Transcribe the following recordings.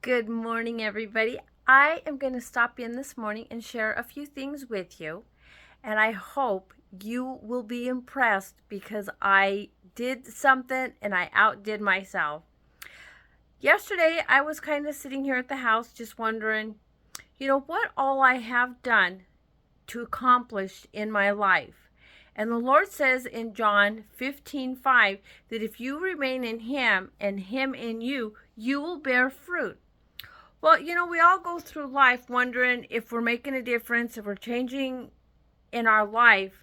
Good morning, everybody. I am going to stop in this morning and share a few things with you, and I hope you will be impressed because I did something and I outdid myself. Yesterday, I was kind of sitting here at the house just wondering, what all I have done to accomplish in my life. And the Lord says in John 15:5 that if you remain in Him and Him in you, you will bear fruit. Well, we all go through life wondering if we're making a difference, if we're changing in our life.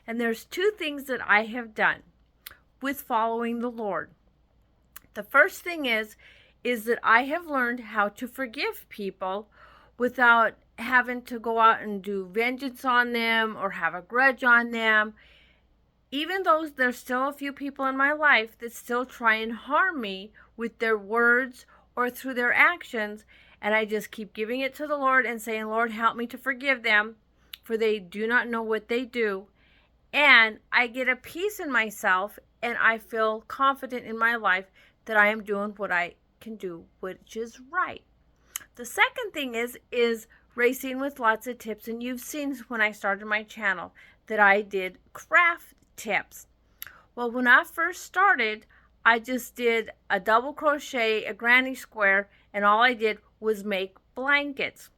And there's two things that I have done with following the Lord. The first thing is that I have learned how to forgive people without having to go out and do vengeance on them or have a grudge on them. Even though there's still a few people in my life that still try and harm me with their words or through their actions, and I just keep giving it to the Lord and saying, Lord, help me to forgive them, for they do not know what they do. And I get a peace in myself, and I feel confident in my life that I am doing what I can do, which is right. The second thing is racing with lots of tips, and you've seen when I started my channel that I did craft tips. Well, when I first started, I just did a double crochet, a granny square, and all I did was make blankets.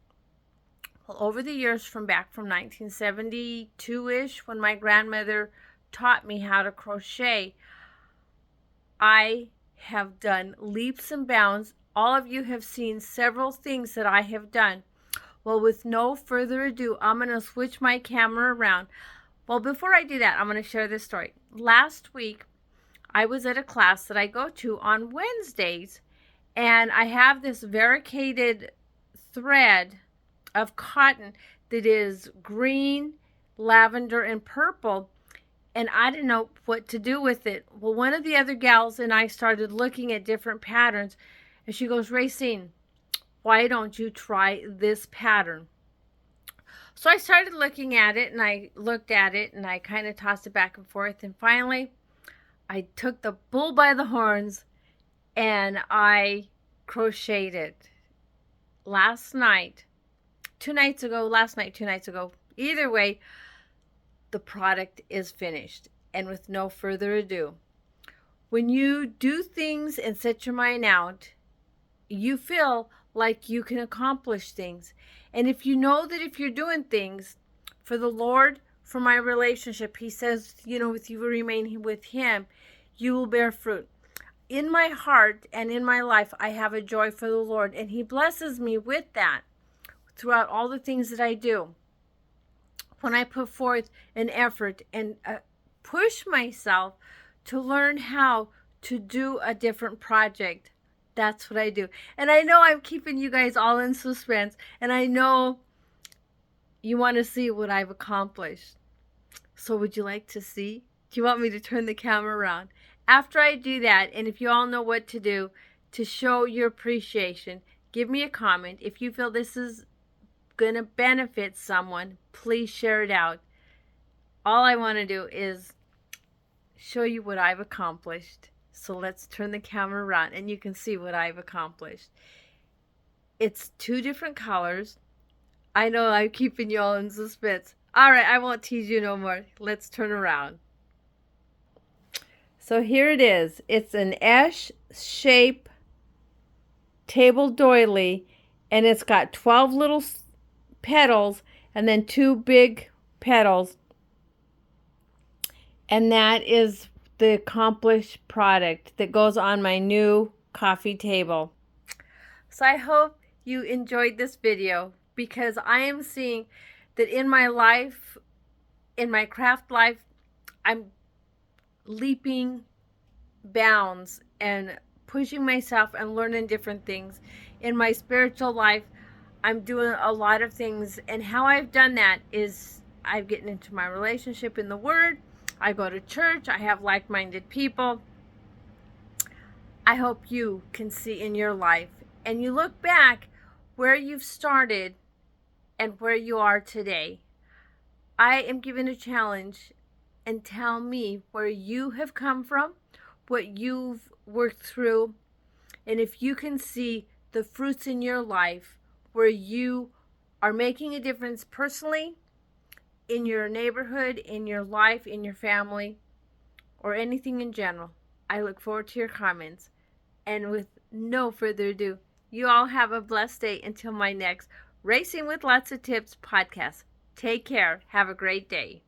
Well, over the years from 1972-ish, when my grandmother taught me how to crochet, I have done leaps and bounds. All of you have seen several things that I have done. Well, with no further ado, I'm going to switch my camera around. Well, before I do that, I'm going to share this story. Last week, I was at a class that I go to on Wednesdays, and I have this variegated thread of cotton that is green, lavender, and purple, and I didn't know what to do with it. Well, one of the other gals and I started looking at different patterns, and she goes, Racine, why don't you try this pattern? So I started looking at it, and I looked at it, and I kind of tossed it back and forth, and finally I took the bull by the horns and I crocheted it. Last night, 2 nights ago, either way, the product is finished. And with no further ado, when you do things and set your mind out, you feel like you can accomplish things. And if you know that if you're doing things for the Lord, for my relationship, He says, if you remain with Him, you will bear fruit. In my heart and in my life, I have a joy for the Lord, and He blesses me with that throughout all the things that I do. When I put forth an effort and push myself to learn how to do a different project, that's what I do. And I know I'm keeping you guys all in suspense, and I know you want to see what I've accomplished. So would you like to see? Do you want me to turn the camera around? After I do that, and if you all know what to do to show your appreciation, give me a comment. If you feel this is going to benefit someone, please share it out. All I want to do is show you what I've accomplished. So let's turn the camera around and you can see what I've accomplished. It's two different colors. I know I'm keeping you all in suspense. All right, I won't tease you no more. Let's turn around. So here it is. It's an S-shape table doily, and it's got 12 little petals and then 2 big petals. And that is the accomplished product that goes on my new coffee table. So I hope you enjoyed this video, because I am seeing that in my life, in my craft life, I'm leaping bounds and pushing myself and learning different things. In my spiritual life, I'm doing a lot of things, and how I've done that is I've gotten into my relationship in the Word. I go to church. I have like-minded people. I hope you can see in your life, and you look back where you've started and where you are today. I am given a challenge, and tell me where you have come from, what you've worked through, and if you can see the fruits in your life where you are making a difference personally, in your neighborhood, in your life, in your family, or anything in general. I look forward to your comments. And with no further ado, you all have a blessed day until my next Racing with Lots of Tips podcast. Take care. Have a great day.